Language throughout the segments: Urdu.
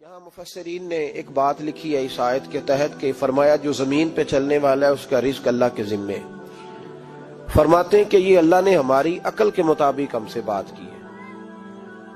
یہاں مفسرین نے ایک بات لکھی ہے اس آیت کے تحت کہ فرمایا جو زمین پہ چلنے والا ہے اس کا رزق اللہ کے ذمے ہے۔ فرماتے ہیں کہ یہ اللہ نے ہماری عقل کے مطابق ہم سے بات کی ہے،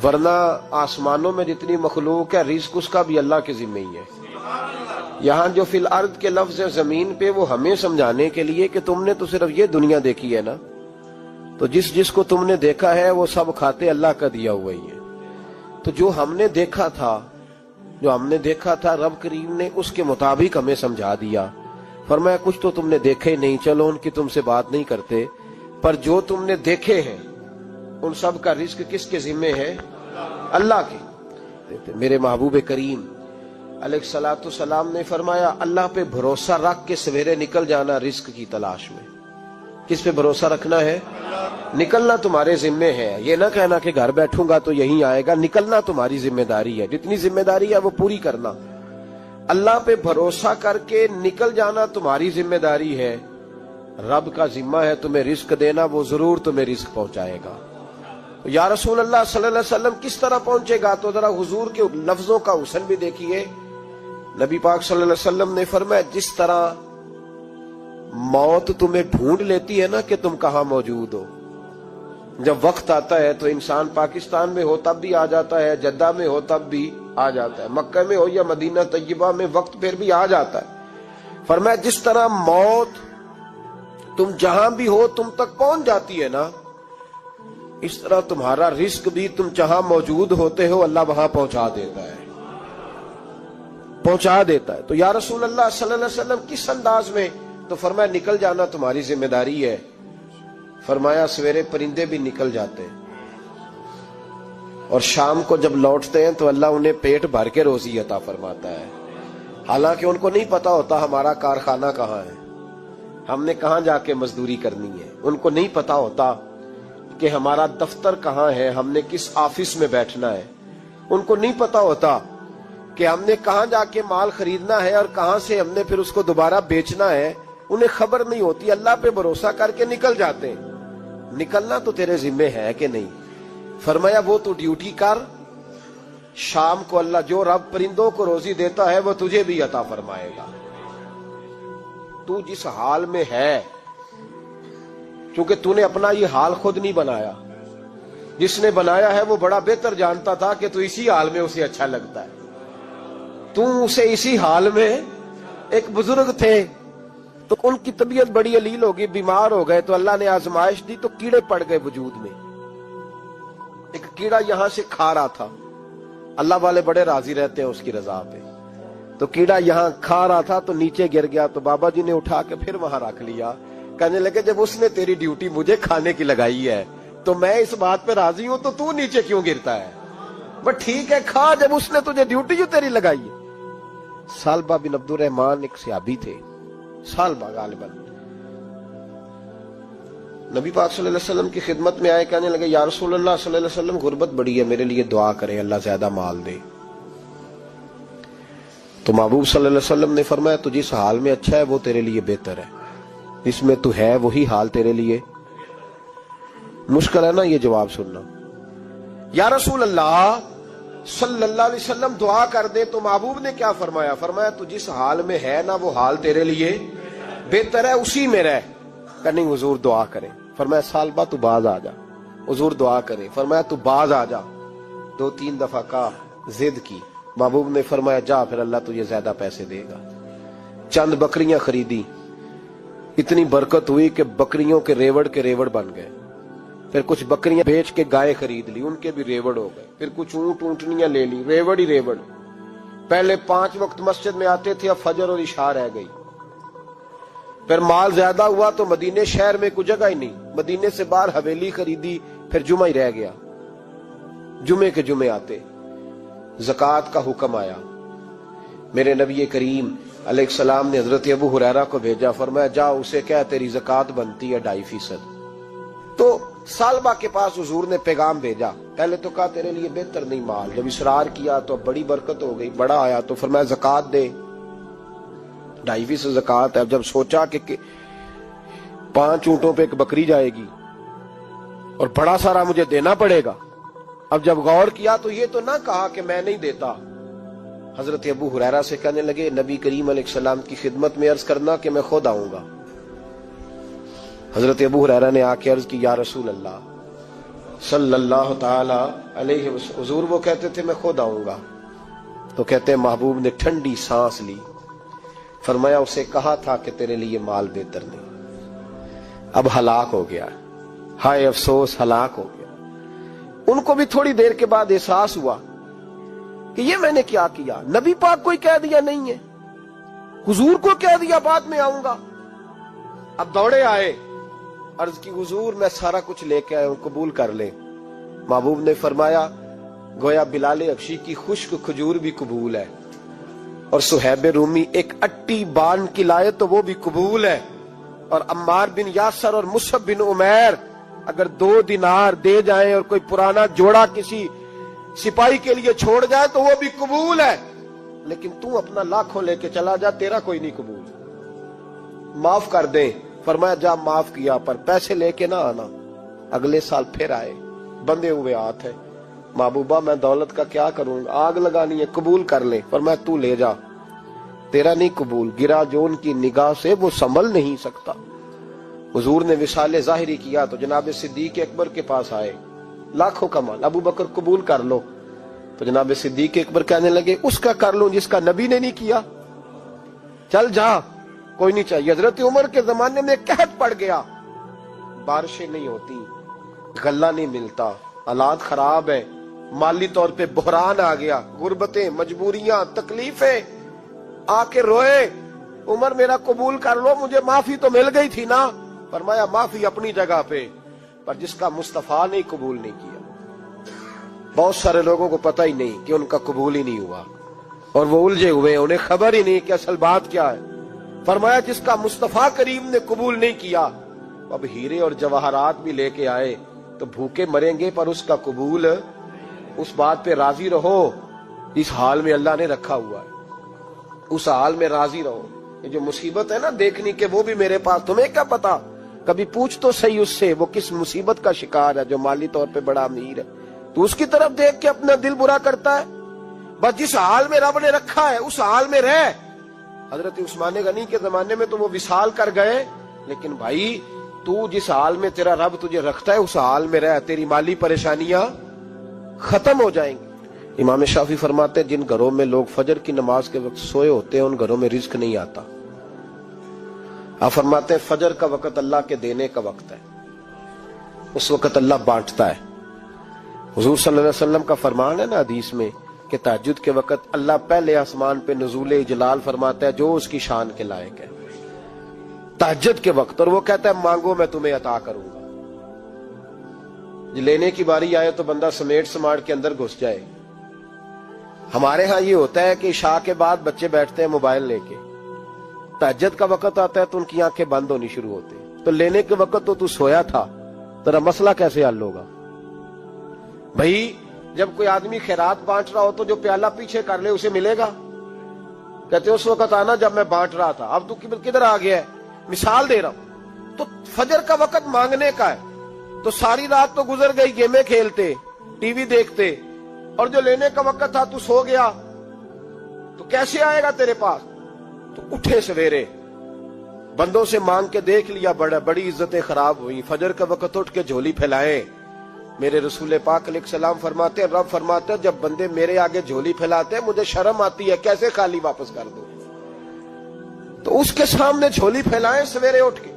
ورنہ آسمانوں میں جتنی مخلوق ہے رزق اس کا بھی اللہ کے ذمے ہی ہے۔ یہاں جو فی الارض کے لفظ ہے زمین پہ، وہ ہمیں سمجھانے کے لیے کہ تم نے تو صرف یہ دنیا دیکھی ہے نا، تو جس کو تم نے دیکھا ہے وہ سب کھاتے اللہ کا دیا ہوا ہی ہے۔ تو جو ہم نے دیکھا تھا رب کریم نے اس کے مطابق ہمیں سمجھا دیا۔ فرمایا کچھ تو تم نے دیکھے نہیں، چلو ان کی تم سے بات نہیں کرتے، پر جو تم نے دیکھے ہیں ان سب کا رزق کس کے ذمے ہے؟ اللہ کے۔ میرے محبوب کریم علیہ الصلوۃ والسلام نے فرمایا اللہ پہ بھروسہ رکھ کے سویرے نکل جانا رزق کی تلاش میں۔ کس پہ بھروسہ رکھنا ہے؟ نکلنا تمہارے ذمے ہے، یہ نہ کہنا کہ گھر بیٹھوں گا تو یہیں آئے گا، نکلنا تمہاری ذمہ داری ہے، جتنی ذمہ داری ہے وہ پوری کرنا۔ اللہ پہ بھروسہ کر کے نکل جانا تمہاری ذمہ داری ہے، رب کا ذمہ ہے تمہیں رزق دینا، وہ ضرور تمہیں رزق پہنچائے گا۔ یا رسول اللہ صلی اللہ علیہ وسلم کس طرح پہنچے گا؟ تو ذرا حضور کے لفظوں کا حسن بھی دیکھیے۔ نبی پاک صلی اللہ علیہ وسلم نے فرمایا جس طرح موت تمہیں ڈھونڈ لیتی ہے نا کہ تم کہاں موجود ہو، جب وقت آتا ہے تو انسان پاکستان میں ہو تب بھی آ جاتا ہے، جدہ میں ہو تب بھی آ جاتا ہے، مکہ میں ہو یا مدینہ طیبہ میں، وقت پھر بھی آ جاتا ہے۔ فرمایا جس طرح موت تم جہاں بھی ہو تم تک پہنچ جاتی ہے نا، اس طرح تمہارا رزق بھی تم جہاں موجود ہوتے ہو اللہ وہاں پہنچا دیتا ہے۔ تو یا رسول اللہ صلی اللہ علیہ وسلم کس انداز میں؟ تو فرمایا نکل جانا تمہاری ذمہ داری ہے۔ فرمایا سویرے پرندے بھی نکل جاتے ہیں اور شام کو جب لوٹتے ہیں تو اللہ انہیں پیٹ بھر کے روزی عطا فرماتا ہے، حالانکہ ان کو نہیں پتا ہوتا ہمارا کارخانہ کہاں ہے، ہم نے کہاں جا کے مزدوری کرنی ہے، ان کو نہیں پتا ہوتا کہ ہمارا دفتر کہاں ہے، ہم نے کس آفس میں بیٹھنا ہے، ان کو نہیں پتا ہوتا کہ ہم نے کہاں جا کے مال خریدنا ہے اور کہاں سے ہم نے پھر اس کو دوبارہ بیچنا ہے، انہیں خبر نہیں ہوتی۔ اللہ پہ بھروسہ کر کے نکل جاتے ہیں۔ نکلنا تو تیرے ذمے ہے کہ نہیں؟ فرمایا وہ تو ڈیوٹی کر، شام کو اللہ جو رب پرندوں کو روزی دیتا ہے وہ تجھے بھی عطا فرمائے گا۔ تو جس حال میں ہے، کیونکہ تو نے اپنا یہ حال خود نہیں بنایا، جس نے بنایا ہے وہ بڑا بہتر جانتا تھا کہ تو اسی حال میں اسے اچھا لگتا ہے۔ تو اسے اسی حال میں، ایک بزرگ تھے تو ان کی طبیعت بڑی علیل ہوگی، بیمار ہو گئے تو اللہ نے آزمائش دی تو کیڑے پڑ گئے وجود میں۔ ایک کیڑا یہاں سے کھا رہا تھا، اللہ والے بڑے راضی رہتے ہیں اس کی رضا پہ، تو کیڑا یہاں کھا رہا تھا تو نیچے گر گیا، تو بابا جی نے اٹھا کے پھر وہاں رکھ لیا، کہنے لگے جب اس نے تیری ڈیوٹی مجھے کھانے کی لگائی ہے تو میں اس بات پہ راضی ہوں، تو نیچے کیوں گرتا ہے؟ بس ٹھیک ہے کھا، جب اس نے تجھے ڈیوٹی جو تیری لگائی ہے۔ سالبہ بن عبد الرحمن ایک صحابی تھے، سالبہ غالباً نبی پاک صلی اللہ علیہ وسلم کی خدمت میں آئے، کہنے لگے یا رسول اللہ صلی اللہ علیہ وسلم غربت بڑی ہے، میرے لیے دعا کریں اللہ زیادہ مال دے۔ تو محبوب صلی اللہ علیہ وسلم نے فرمایا تو جس حال میں اچھا ہے وہ تیرے لیے بہتر ہے، جس میں تو ہے وہی حال تیرے لیے۔ مشکل ہے نا یہ جواب سننا؟ یا رسول اللہ صلی اللہ علیہ وسلم دعا کر دے، تو محبوب نے کیا فرمایا؟ فرمایا تو جس حال میں ہے نا وہ حال تیرے لیے بہتر ہے، اسی میں رہ۔ کہ نہیں حضور دعا کریں۔ فرمایا سالبہ تو باز آ جا، حضور دعا کریں۔ فرمایا تو باز آ جا، 2-3 دفعہ کہا، ضد کی، محبوب نے فرمایا جا پھر اللہ تجھے زیادہ پیسے دے گا۔ چند بکریاں خریدی، اتنی برکت ہوئی کہ بکریوں کے ریوڑ بن گئے۔ پھر کچھ بکریاں بیچ کے گائے خرید لی، ان کے بھی ریوڑ ہو گئے۔ پھر کچھ اونٹنیاں لے لی، ریوڑ ہی ریوڑ۔ پہلے 5 وقت مسجد میں آتے تھے، اب فجر اور عشاء رہ گئی۔ پھر مال زیادہ ہوا تو مدینے شہر میں کوئی جگہ ہی نہیں، مدینے سے باہر حویلی خریدی، پھر جمعہ ہی رہ گیا، جمعے کے جمعے آتے۔ زکوٰۃ کا حکم آیا، میرے نبی کریم علیہ السلام نے حضرت ابو ہریرہ کو بھیجا، فرمایا جا اسے کہہ تیری زکوٰۃ بنتی ہے 2.5%۔ تو سالبہ کے پاس حضور نے پیغام بھیجا، پہلے تو کہا تیرے لیے بہتر نہیں مال، جب اصرار کیا تو بڑی برکت ہو گئی، بڑا آیا تو فرمایا زکوٰۃ دے، 2.5% زکوٰۃ ہے۔ جب سوچا کہ 5 اونٹوں پہ ایک بکری جائے گی اور بڑا سارا مجھے دینا پڑے گا، اب جب غور کیا تو یہ تو نہ کہا کہ میں نہیں دیتا، حضرت ابو ہریرہ سے کہنے لگے نبی کریم علیہ السلام کی خدمت میں عرض کرنا کہ میں خود آؤں گا۔ حضرت ابو ہریرہ نے آ کے عرض کی یا رسول اللہ صلی اللہ تعالی علیہ وسلم، حضور وہ کہتے تھے میں خود آؤں گا۔ تو کہتے ہیں محبوب نے ٹھنڈی سانس لی، فرمایا اسے کہا تھا کہ تیرے لیے مال بہتر نہیں، اب ہلاک ہو گیا، ہائے افسوس ہلاک ہو گیا۔ ان کو بھی تھوڑی دیر کے بعد احساس ہوا کہ یہ میں نے کیا کیا، نبی پاک کو ہی کہہ دیا نہیں ہے، حضور کو کہہ دیا بعد میں آؤں گا۔ اب دوڑے آئے، عرض کی حضور میں سارا کچھ لے کے آیا ہوں، قبول کر لیں۔ محبوب نے فرمایا گویا بلال حبشی کی خشک کھجور بھی قبول ہے، اور صہیب رومی ایک اٹی بان کی لائے تو وہ بھی قبول ہے، اور عمار بن یاسر اور مصعب بن عمیر اگر 2 دینار دے جائیں اور کوئی پرانا جوڑا کسی سپاہی کے لیے چھوڑ جائے تو وہ بھی قبول ہے، لیکن تو اپنا لاکھوں لے کے چلا جا، تیرا کوئی نہیں قبول، معاف کر دیں۔ فرمایا جا معاف کیا، پر پیسے لے کے نہ آنا۔ اگلے سال پھر آئے، بندے ہوئے ہاتھ ہے، محبوبہ میں دولت کا کیا کروں گا، آگ لگانی ہے، قبول کر لے۔ فرمایا تو لے جا، تیرا نہیں قبول، گرا جو ان کی نگاہ سے وہ سنبھل نہیں سکتا۔ حضور نے وصال ظاہری کیا تو جناب صدیق اکبر کے پاس آئے، لاکھوں کا مال، ابو بکر قبول کر لو۔ تو جناب صدیق اکبر کہنے لگے اس کا کر لوں جس کا نبی نے نہیں کیا، چل جا، کوئی نہیں چاہیے۔ حضرت عمر کے زمانے میں قحط پڑ گیا، بارشیں نہیں ہوتی، غلہ نہیں ملتا، حالات خراب ہیں، مالی طور پہ بحران آ گیا، غربتیں، مجبوریاں، تکلیفیں، آ کے روئے، عمر میرا قبول کر لو، مجھے معافی تو مل گئی تھی نا۔ فرمایا معافی اپنی جگہ پہ، پر جس کا مصطفیٰ نے قبول نہیں کیا۔ بہت سارے لوگوں کو پتہ ہی نہیں کہ ان کا قبول ہی نہیں ہوا، اور وہ الجھے ہوئے، انہیں خبر ہی نہیں کہ اصل بات کیا ہے۔ فرمایا جس کا مصطفیٰ کریم نے قبول نہیں کیا، اب ہیرے اور جواہرات بھی لے کے آئے تو بھوکے مریں گے، پر اس کا قبول، اس بات پہ راضی رہو، اس حال میں اللہ نے رکھا ہوا ہے، اس حال میں راضی رہو۔ یہ جو مصیبت ہے نا دیکھنی کہ وہ بھی میرے پاس، تمہیں کیا پتا، کبھی پوچھ تو صحیح اس سے وہ کس مصیبت کا شکار ہے، جو مالی طور پہ بڑا امیر ہے، تو اس کی طرف دیکھ کے اپنا دل برا کرتا ہے۔ بس جس حال میں رب نے رکھا ہے اس حال میں رہ۔ حضرت عثمان غنی کے زمانے میں تو وہ وصال کر گئے، لیکن بھائی تو جس حال میں تیرا رب تجھے رکھتا ہے اس حال میں رہ، تیری مالی پریشانیاں ختم ہو جائیں گی۔ امام شافعی فرماتے ہیں جن گھروں میں لوگ فجر کی نماز کے وقت سوئے ہوتے ہیں ان گھروں میں رزق نہیں آتا۔ آپ فرماتے ہیں فجر کا وقت اللہ کے دینے کا وقت ہے، اس وقت اللہ بانٹتا ہے۔ حضور صلی اللہ علیہ وسلم کا فرمان ہے نا حدیث میں کہ تہجد کے وقت اللہ پہلے آسمان پہ نزول جلال فرماتا ہے جو اس کی شان کے لائق ہے تہجد کے وقت، اور وہ کہتا ہے مانگو میں تمہیں عطا کروں گا۔ لینے کی باری آئے تو بندہ سمیٹ سماٹ کے اندر گھس جائے۔ ہمارے ہاں یہ ہوتا ہے کہ عشاء کے بعد بچے بیٹھتے ہیں موبائل لے کے، تہجد کا وقت آتا ہے تو ان کی آنکھیں بند ہونی شروع ہوتی ہیں، تو لینے کے وقت تو سویا تھا، تیرا مسئلہ کیسے حل ہوگا؟ بھائی جب کوئی آدمی خیرات بانٹ رہا ہو تو جو پیالہ پیچھے کر لے اسے ملے گا؟ کہتے اس وقت آنا جب میں بانٹ رہا تھا، اب تو کدھر آ گیا ہے؟ مثال دے رہا ہوں۔ تو فجر کا وقت مانگنے کا ہے، تو ساری رات تو گزر گئی گیمیں کھیلتے، ٹی وی دیکھتے، اور جو لینے کا وقت تھا تو سو گیا، تو کیسے آئے گا تیرے پاس؟ تو اٹھے سویرے، بندوں سے مانگ کے دیکھ لیا، بڑی عزتیں خراب ہوئی، فجر کا وقت اٹھ کے جھولی پھیلائے۔ میرے رسول پاک علیہ السلام فرماتے ہیں، رب فرماتے ہیں جب بندے میرے آگے جھولی پھیلاتے ہیں مجھے شرم آتی ہے، کیسے خالی واپس کر دوں؟ تو اس کے سامنے جھولی پھیلائیں سویرے اٹھ کے،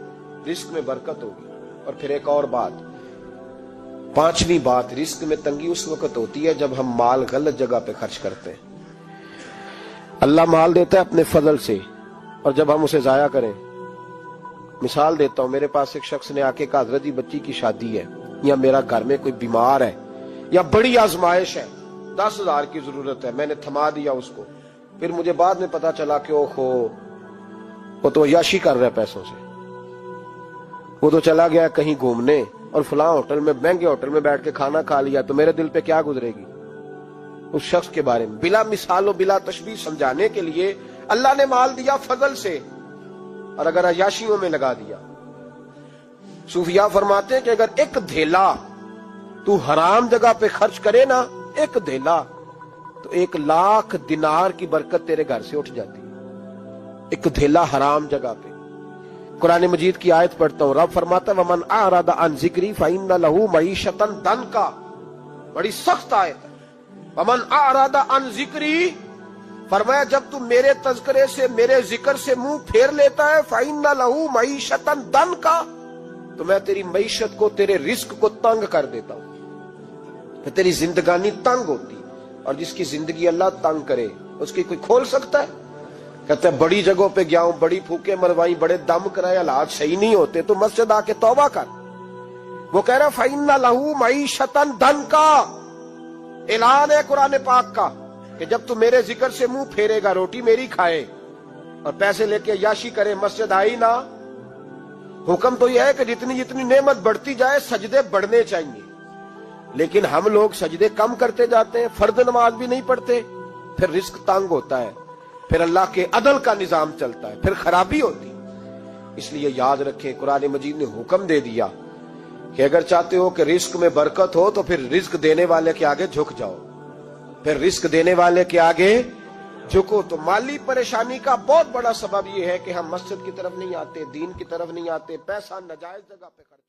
رزق میں برکت ہوگی۔ اور پھر ایک اور بات، 5ویں بات، رزق میں تنگی اس وقت ہوتی ہے جب ہم مال غلط جگہ پہ خرچ کرتے ہیں۔ اللہ مال دیتا ہے اپنے فضل سے، اور جب ہم اسے ضائع کریں، مثال دیتا ہوں، میرے پاس ایک شخص نے آ کے کہا حضرت جی بچی کی شادی ہے، یا میرا گھر میں کوئی بیمار ہے، یا بڑی آزمائش ہے، 10,000 کی ضرورت ہے، میں نے تھما دیا اس کو، پھر مجھے بعد میں پتا چلا کہ اوہو وہ تو عیاشی کر رہا ہے پیسوں سے، وہ تو چلا گیا کہیں گھومنے اور فلاں ہوٹل میں، مہنگے ہوٹل میں بیٹھ کے کھانا کھا لیا، تو میرے دل پہ کیا گزرے گی اس شخص کے بارے میں؟ بلا مثال و بلا تشبیہ سمجھانے کے لیے اللہ نے مال دیا فضل سے، اور اگر عیاشیوں میں لگا دیا۔ صوفیاء فرماتے ہیں کہ اگر ایک دھیلا تو حرام جگہ پہ خرچ کرے نا، ایک دھیلا، تو تو 1,00,000 دینار کی برکت تیرے گھر سے اٹھ جاتی ہے، ایک دھیلا حرام جگہ پہ۔ قرآن مجید کی آیت پڑھتا ہوں، رب فرماتا ہے وَمَنْ أَعْرَضَ عَنْ ذِكْرِي فَإِنَّ لَهُ مَعِيشَةً ضَنْكًا، بڑی سخت آیت ہے۔ وَمَنْ أَعْرَضَ عَنْ ذِكْرِي، فرمایا جب تم میرے تذکرے سے، میرے ذکر سے منہ پھیر لیتا ہے، فَإِنَّ لَهُ مَعِيشَةً ضَنْكًا، تو میں تیری معیشت کو، تیرے رزق کو تنگ کر دیتا ہوں، کہ تیری زندگانی تنگ ہوتی، اور جس کی زندگی اللہ تنگ کرے اس کی کوئی کھول سکتا ہے؟ کہتے ہیں بڑی جگہوں پہ گیا ہوں، بڑی پھوکے مروائی، بڑے دم کرائے، حالات صحیح نہیں ہوتے، تو مسجد آ کے توبہ کر۔ وہ کہہ رہا فَإِنَّ لَهُ مَعِيشَةً ضَنْكًا، اعلان ہے قرآن پاک کا کہ جب تو میرے ذکر سے منہ پھیرے گا، روٹی میری کھائے اور پیسے لے کے عیاشی کرے، مسجد آئی نہ۔ حکم تو یہ ہے کہ جتنی جتنی نعمت بڑھتی جائے سجدے بڑھنے چاہیے، لیکن ہم لوگ سجدے کم کرتے جاتے ہیں، فرض نماز بھی نہیں پڑھتے، پھر رزق تنگ ہوتا ہے، پھر اللہ کے عدل کا نظام چلتا ہے، پھر خرابی ہوتی۔ اس لیے یاد رکھیں قرآن مجید نے حکم دے دیا کہ اگر چاہتے ہو کہ رزق میں برکت ہو تو پھر رزق دینے والے کے آگے جھک جاؤ، پھر رزق دینے والے کے آگے جھکو۔ تو مالی پریشانی کا بہت بڑا سبب یہ ہے کہ ہم مسجد کی طرف نہیں آتے، دین کی طرف نہیں آتے، پیسہ ناجائز جگہ پہ خرچ